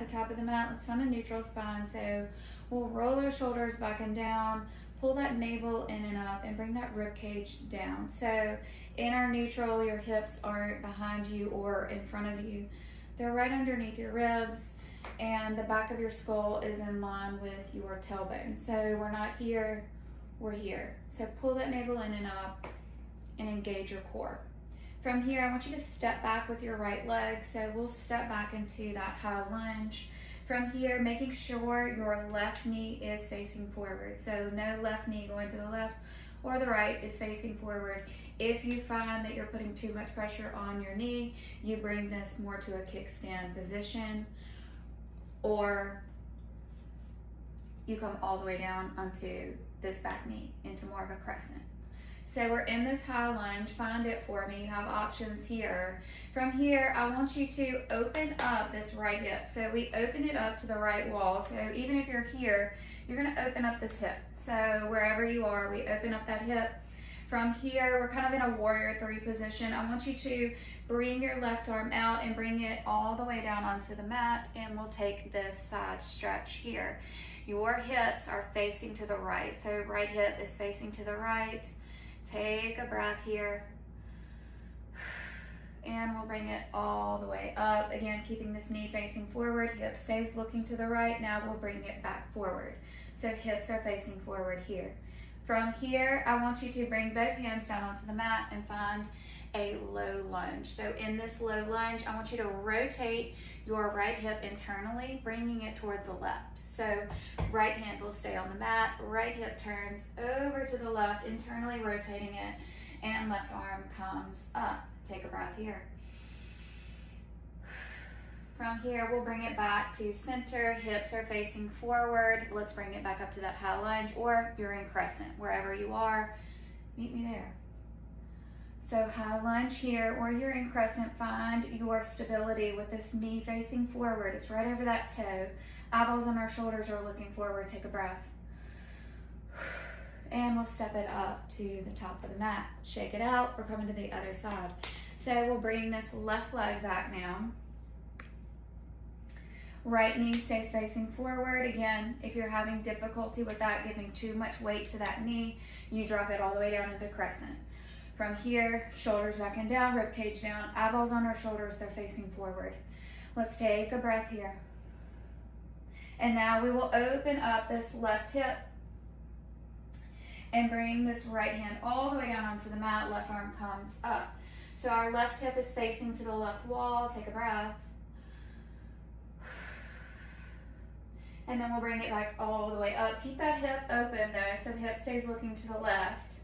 the top of the mat. Let's find a neutral spine. So we'll roll our shoulders back and down, pull that navel in and up, and bring that rib cage down. So in our neutral, your hips aren't behind you or in front of you. They're right underneath your ribs, and the back of your skull is in line with your tailbone. So we're not here, we're here. So pull that navel in and up and engage your core. From here, I want you to step back with your right leg. So we'll step back into that high lunge. From here, making sure your left knee is facing forward. So no left knee going to the left or the right, is facing forward. If you find that you're putting too much pressure on your knee, you bring this more to a kickstand position, or you come all the way down onto this back knee into more of a crescent. So we're in this high lunge. Find it for me. You have options here. From here, I want you to open up this right hip. So we open it up to the right wall. So even if you're here, you're going to open up this hip. So wherever you are, we open up that hip. From here, we're kind of in a warrior three position. I want you to bring your left arm out and bring it all the way down onto the mat, and we'll take this side stretch here. Your hips are facing to the right. So right hip is facing to the right. Take a breath here, and we'll bring it all the way up. Again, keeping this knee facing forward, hip stays looking to the right. Now we'll bring it back forward. So hips are facing forward here. From here, I want you to bring both hands down onto the mat and find a low lunge. So in this low lunge, I want you to rotate your right hip internally, bringing it toward the left. So right hand will stay on the mat, right hip turns over to the left, internally rotating it, and left arm comes up. Take a breath here. From here, we'll bring it back to center, hips are facing forward. Let's bring it back up to that high lunge, or you're in crescent. Wherever you are, meet me there. So high lunge here, or you're in crescent. Find your stability with this knee facing forward. It's right over that toe. Eyeballs on our shoulders are looking forward. Take a breath. And we'll step it up to the top of the mat. Shake it out. We're coming to the other side. So we'll bring this left leg back now. Right knee stays facing forward. Again, if you're having difficulty with that, giving too much weight to that knee, you drop it all the way down into crescent. From here, shoulders back and down, rib cage down, eyeballs on our shoulders, they're facing forward. Let's take a breath here. And now we will open up this left hip and bring this right hand all the way down onto the mat. Left arm comes up. So our left hip is facing to the left wall. Take a breath. And then we'll bring it back all the way up. Keep that hip open though, so the hip stays looking to the left.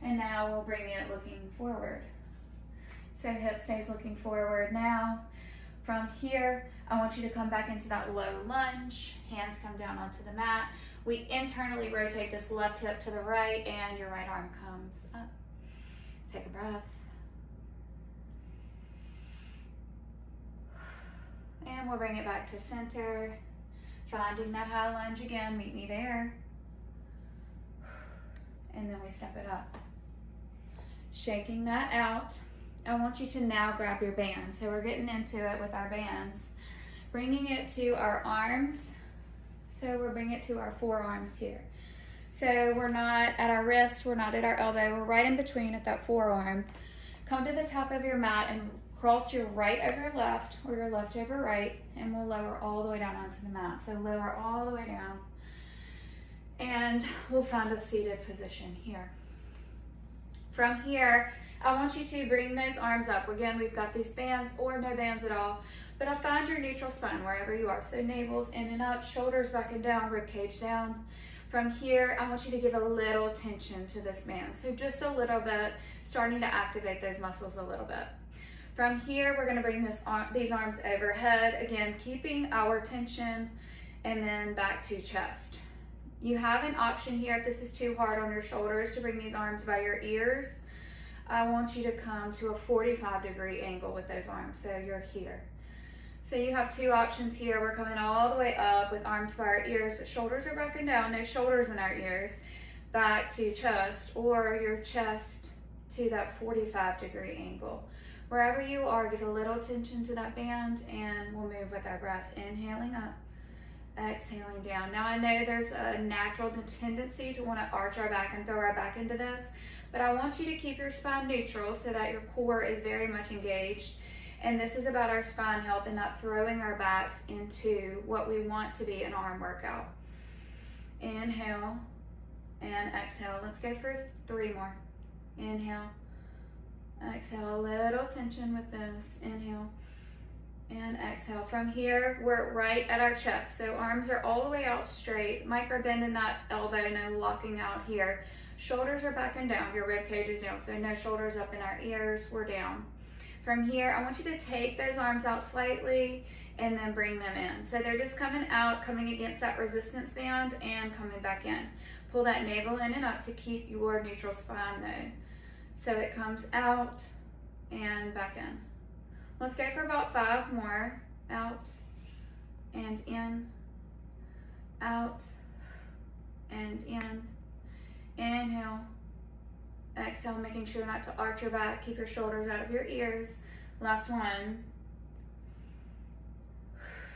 And now we'll bring it looking forward. So hip stays looking forward now. From here, I want you to come back into that low lunge. Hands come down onto the mat. We internally rotate this left hip to the right, and your right arm comes up. Take a breath. And we'll bring it back to center. Finding that high lunge again, meet me there. And then we step it up. Shaking that out. I want you to now grab your band. So we're getting into it with our bands. Bringing it to our arms. So we're bringing it to our forearms here. So we're not at our wrist, we're not at our elbow, we're right in between at that forearm. Come to the top of your mat and cross your right over left, or your left over right, and we'll lower all the way down onto the mat. So lower all the way down. And we'll find a seated position here. From here, I want you to bring those arms up. Again, we've got these bands or no bands at all, but I find your neutral spine wherever you are. So navel's in and up, shoulders back and down, rib cage down. From here, I want you to give a little tension to this band. So just a little bit, starting to activate those muscles a little bit. From here, we're gonna bring these arms overhead. Again, keeping our tension, and then back to chest. You have an option here, if this is too hard on your shoulders, to bring these arms by your ears. I want you to come to a 45-degree angle with those arms, so you're here. So you have two options here. We're coming all the way up with arms by our ears, but shoulders are back and down, no shoulders in our ears, back to chest, or your chest to that 45-degree angle. Wherever you are, give a little tension to that band, and we'll move with our breath. Inhaling up, exhaling down. Now I know there's a natural tendency to want to arch our back and throw our back into this, but I want you to keep your spine neutral so that your core is very much engaged. And this is about our spine health and not throwing our backs into what we want to be an arm workout. Inhale and exhale. Let's go for 3 more. Inhale, exhale. A little tension with this. Inhale and exhale. From here, we're right at our chest. So arms are all the way out straight. Micro bend in that elbow, no locking out here. Shoulders are back and down. Your rib cage is down. So no shoulders up in our ears. We're down. From here, I want you to take those arms out slightly and then bring them in. So they're just coming out, coming against that resistance band and coming back in. Pull that navel in and up to keep your neutral spine though. So it comes out and back in. Let's go for about 5 more. Out and in, out and in. Inhale, exhale, making sure not to arch your back. Keep your shoulders out of your ears. Last one.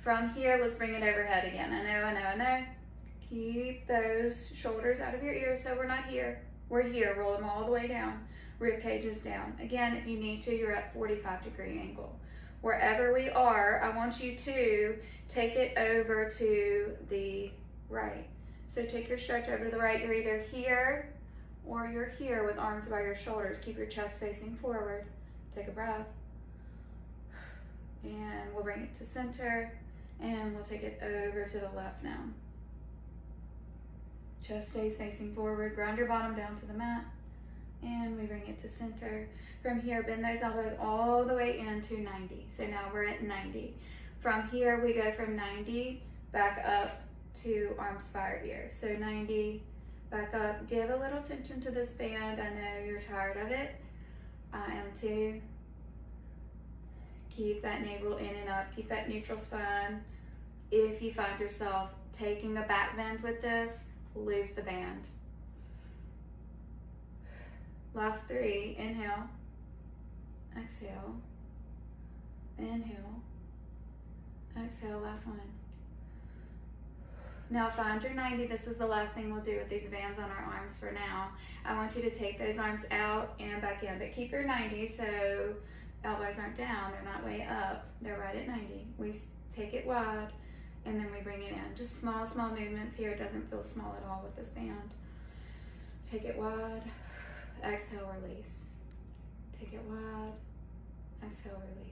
From here, let's bring it overhead again. I know. Keep those shoulders out of your ears so we're not here. We're here. Roll them all the way down. Rib cage is down. Again, if you need to, you're at 45-degree angle. Wherever we are, I want you to take it over to the right. So take your stretch over to the right. You're either here or you're here with arms by your shoulders. Keep your chest facing forward. Take a breath. And we'll bring it to center. And we'll take it over to the left now. Chest stays facing forward. Ground your bottom down to the mat. And we bring it to center. From here, bend those elbows all the way into 90. So now we're at 90. From here, we go from 90 back up to arms by our ears. So 90, back up. Give a little tension to this band. I know you're tired of it. I am too. Keep that navel in and up. Keep that neutral spine. If you find yourself taking a back bend with this, lose the band. Last 3, inhale, exhale, inhale, exhale, last one. Now find your 90. This is the last thing we'll do with these bands on our arms for now. I want you to take those arms out and back in, but keep your 90 so elbows aren't down, they're not way up, they're right at 90. We take it wide and then we bring it in. Just small movements here. It doesn't feel small at all with this band. Take it wide, exhale, release. Take it wide, exhale, release.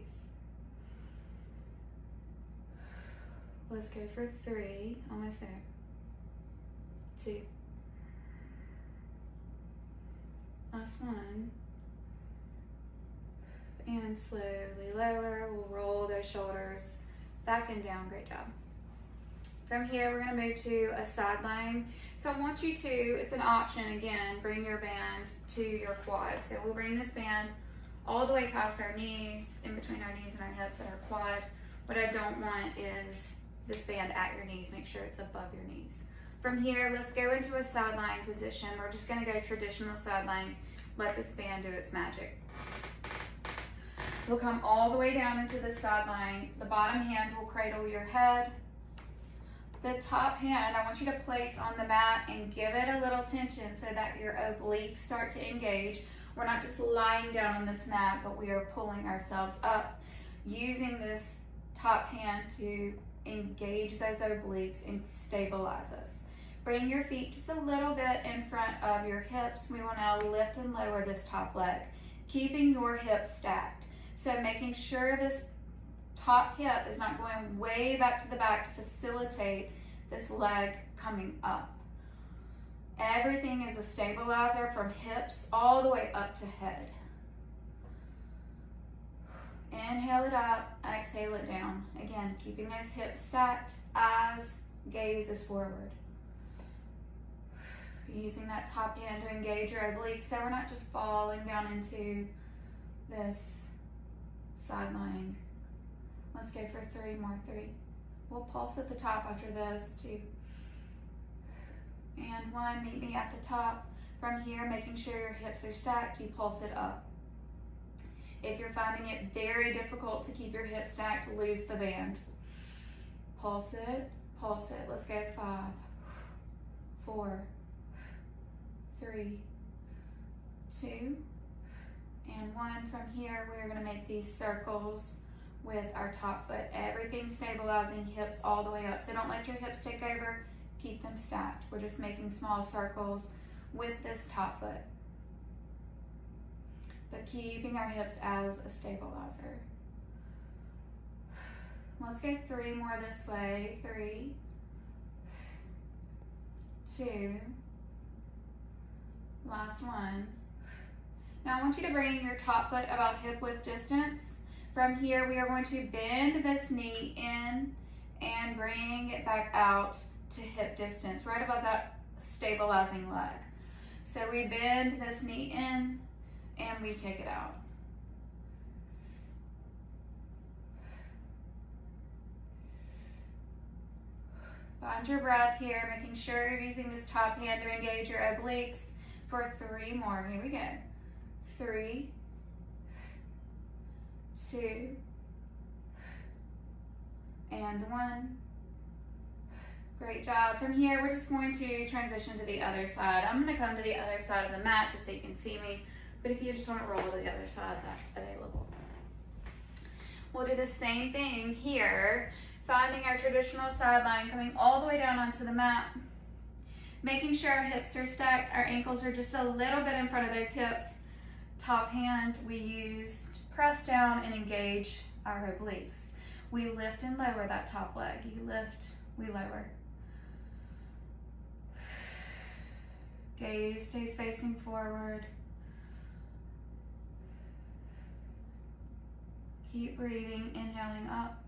Let's go for 3, almost there. 2. Last one. And slowly lower. We'll roll those shoulders back and down. Great job. From here, we're going to move to a side lying. So I want you to, it's an option again, bring your band to your quad. So we'll bring this band all the way past our knees, in between our knees and our hips at our quad. What I don't want is this band at your knees. Make sure it's above your knees. From here, let's go into a side lying position. We're just going to go traditional side lying. Let this band do its magic. We'll come all the way down into the side lying. The bottom hand will cradle your head. The top hand, I want you to place on the mat and give it a little tension so that your obliques start to engage. We're not just lying down on this mat, but we are pulling ourselves up, using this top hand to engage those obliques and stabilize us. Bring your feet just a little bit in front of your hips. We will now lift and lower this top leg, keeping your hips stacked. So making sure this top hip is not going way back to the back to facilitate this leg coming up. Everything is a stabilizer from hips all the way up to head. Inhale it up, exhale it down. Again, keeping those hips stacked, eyes, gaze is forward. Using that top hand to engage your obliques so we're not just falling down into this side lying. Let's go for 3 more. 3. We'll pulse at the top after this. 2. And 1. Meet me at the top. From here, making sure your hips are stacked, you pulse it up. If you're finding it very difficult to keep your hips stacked, loose the band. Pulse it, pulse it. Let's go 5, 4, 3, 2, and 1. From here, we're going to make these circles with our top foot. Everything stabilizing, hips all the way up. So don't let your hips take over. Keep them stacked. We're just making small circles with this top foot, but keeping our hips as a stabilizer. Let's go 3 more this way. 3, 2, last one. Now I want you to bring your top foot about hip width distance. From here, we are going to bend this knee in and bring it back out to hip distance, right above that stabilizing leg. So we bend this knee in and we take it out. Find your breath here, making sure you're using this top hand to engage your obliques for 3 more. Here we go. 3, 2, and 1. Great job. From here, we're just going to transition to the other side. I'm going to come to the other side of the mat just so you can see me, but if you just want to roll to the other side, that's available. We'll do the same thing here, finding our traditional sideline, coming all the way down onto the mat, making sure our hips are stacked, our ankles are just a little bit in front of those hips. Top hand, we used press down and engage our obliques. We lift and lower that top leg. You lift, we lower. Gaze stays facing forward. Keep breathing, inhaling up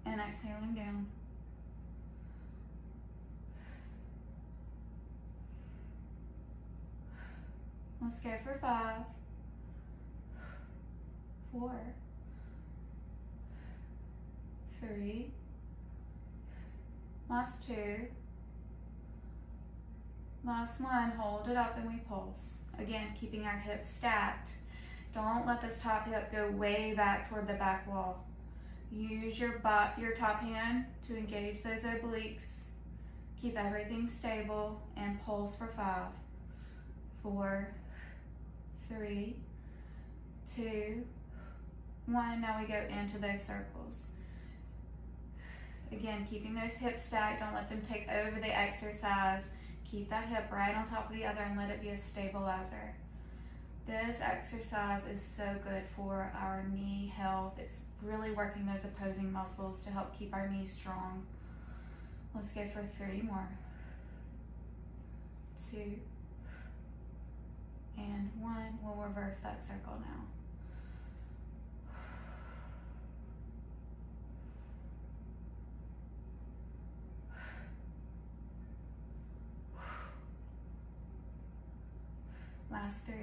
and exhaling down. Let's go for 5, 4, 3, last 2, last 1. Hold it up and we pulse. Again, keeping our hips stacked. Don't let this top hip go way back toward the back wall. Use your top hand to engage those obliques. Keep everything stable and pulse for 5, 4, 3, 2, 1. Now we go into those circles. Again, keeping those hips stacked. Don't let them take over the exercise. Keep that hip right on top of the other and let it be a stabilizer. This exercise is so good for our knee health. It's really working those opposing muscles to help keep our knees strong. Let's go for 3 more. 2, and 1. We'll reverse that circle now. Last 3.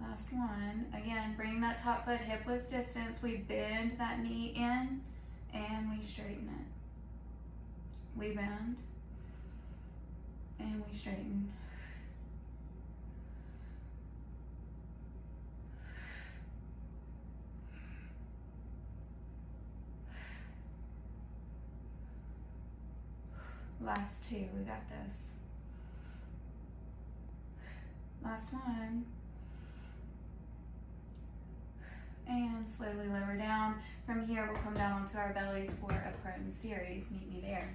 Last 1. Again, bring that top foot hip width distance. We bend that knee in and we straighten it. We bend and we straighten. Last 2, we got this. Last 1. And slowly lower down. From here, we'll come down onto our bellies for a prone series. Meet me there.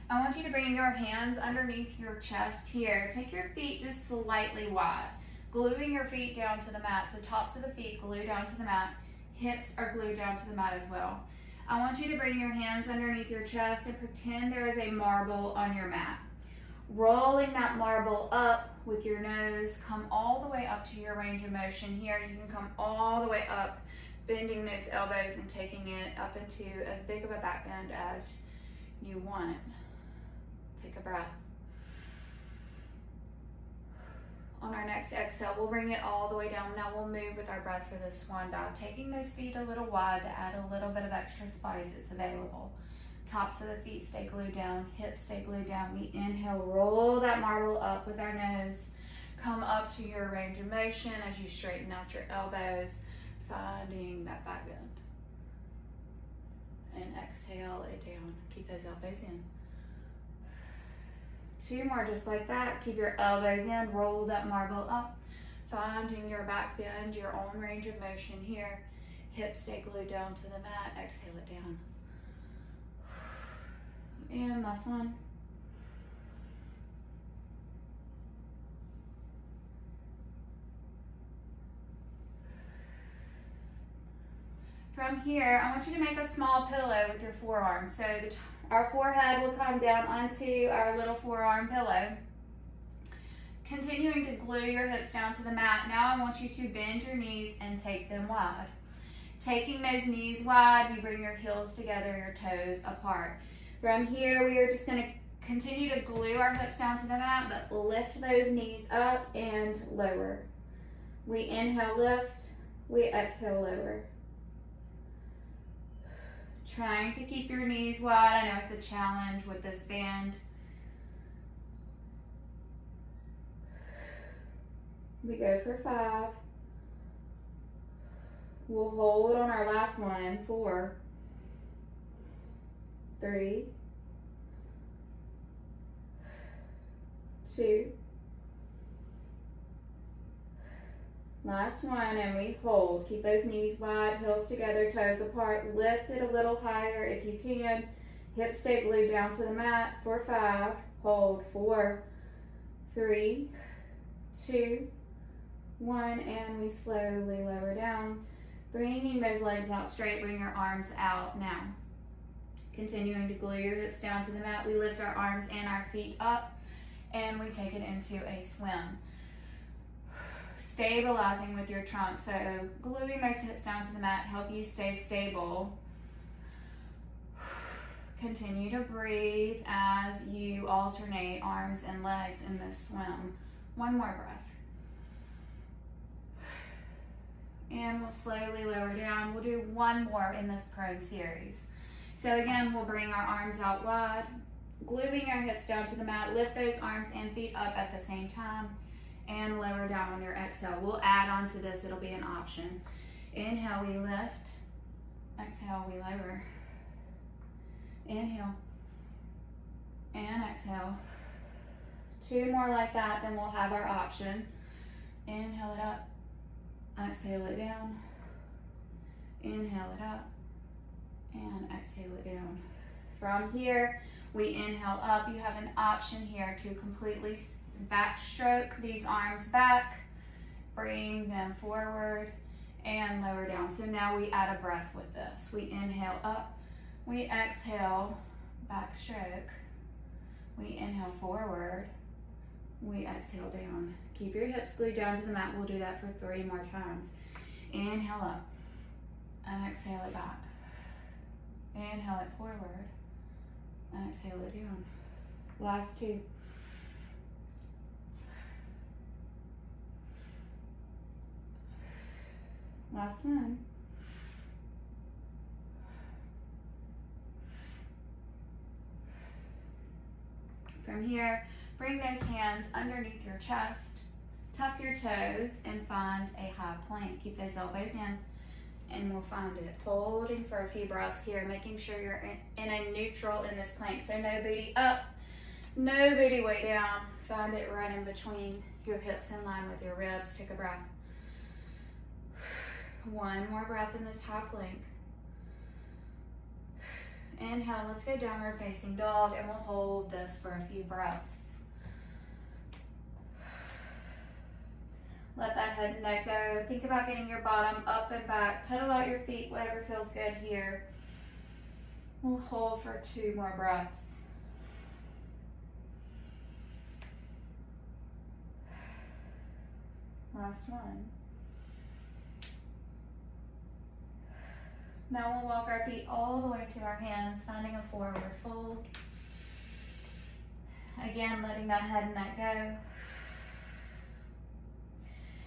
I want you to bring your hands underneath your chest here. Take your feet just slightly wide, gluing your feet down to the mat. So tops of the feet glue down to the mat. Hips are glued down to the mat as well. I want you to bring your hands underneath your chest and pretend there is a marble on your mat. Rolling that marble up with your nose, come all the way up to your range of motion. Here you can come all the way up, bending those elbows and taking it up into as big of a back bend as you want. Take a breath. On our next exhale, we'll bring it all the way down. Now we'll move with our breath for this swan dive, taking those feet a little wide to add a little bit of extra spice. It's available. Tops of the feet stay glued down, hips stay glued down. We inhale, roll that marble up with our nose. Come up to your range of motion as you straighten out your elbows, finding that back bend. And exhale it down. Keep those elbows in. 2 more just like that. Keep your elbows in, roll that marble up, finding your back bend, your own range of motion here. Hips stay glued down to the mat, exhale it down. And last one. From here, I want you to make a small pillow with your forearms. So our forehead will come down onto our little forearm pillow. Continuing to glue your hips down to the mat. Now I want you to bend your knees and take them wide. Taking those knees wide, you bring your heels together, your toes apart. From here, we are just going to continue to glue our hips down to the mat, but lift those knees up and lower. We inhale, lift. We exhale, lower. Trying to keep your knees wide. I know it's a challenge with this band. We go for 5. We'll hold on our last one. 4, 3, 2, last one, and we hold. Keep those knees wide, heels together, toes apart. Lift it a little higher if you can. Hips stay glued down to the mat for 5. Hold. 4, 3, 2, 1, and we slowly lower down. Bringing those legs out straight, bring your arms out now. Continuing to glue your hips down to the mat, we lift our arms and our feet up, and we take it into a swim. Stabilizing with your trunk, so gluing those hips down to the mat help you stay stable. Continue to breathe as you alternate arms and legs in this swim. 1 more breath. And we'll slowly lower down. We'll do 1 more in this prone series. So again, we'll bring our arms out wide, gluing our hips down to the mat, lift those arms and feet up at the same time, and lower down on your exhale. We'll add on to this, it'll be an option. Inhale, we lift. Exhale, we lower. Inhale. And exhale. 2 more like that, then we'll have our option. Inhale it up. Exhale it down. Inhale it up. And exhale it down. From here, we inhale up. You have an option here to completely backstroke these arms back, bring them forward, and lower down. So now we add a breath with this. We inhale up. We exhale, backstroke. We inhale forward. We exhale down. Keep your hips glued down to the mat. We'll do that for 3 more times. Inhale up. Exhale it back. Inhale it forward. Exhale it down. Last 2. Last one. From here, bring those hands underneath your chest, tuck your toes, and find a high plank. Keep those elbows in, and we'll find it. Holding for a few breaths here, making sure you're in a neutral in this plank. So no booty up, no booty weight down. Find it right in between your hips in line with your ribs. Take a breath. 1 more breath in this high plank. Inhale, let's go downward facing dog, and we'll hold this for a few breaths. Let that head and neck go. Think about getting your bottom up and back. Pedal out your feet, whatever feels good here. We'll hold for 2 more breaths. Last one. Now we'll walk our feet all the way to our hands, finding a forward fold. Again, letting that head and neck go.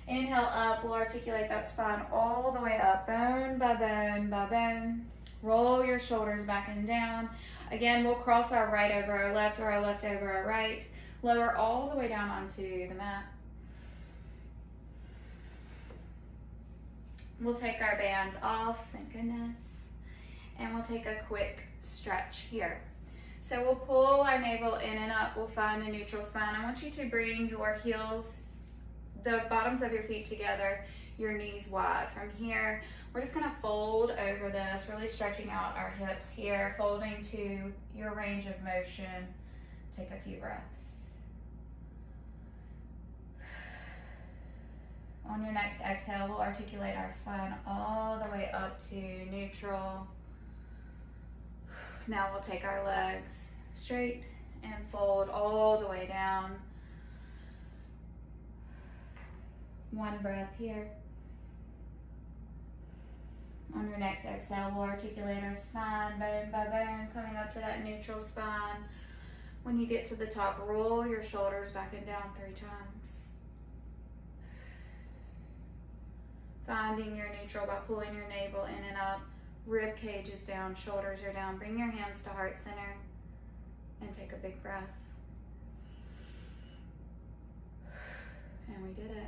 Inhale up, we'll articulate that spine all the way up, bone by bone by bone. Roll your shoulders back and down. Again, we'll cross our right over our left or our left over our right. Lower all the way down onto the mat. We'll take our bands off, thank goodness, and we'll take a quick stretch here. So we'll pull our navel in and up. We'll find a neutral spine. I want you to bring your heels, the bottoms of your feet together, your knees wide. From here, we're just gonna fold over this, really stretching out our hips here, folding to your range of motion. Take a few breaths. On your next exhale, we'll articulate our spine all the way up to neutral. Now we'll take our legs straight and fold all the way down. One breath here. On your next exhale, we'll articulate our spine, bone by bone, coming up to that neutral spine. When you get to the top, roll your shoulders back and down 3 times. Finding your neutral by pulling your navel in and up. Rib cage is down, shoulders are down. Bring your hands to heart center and take a big breath. And we did it.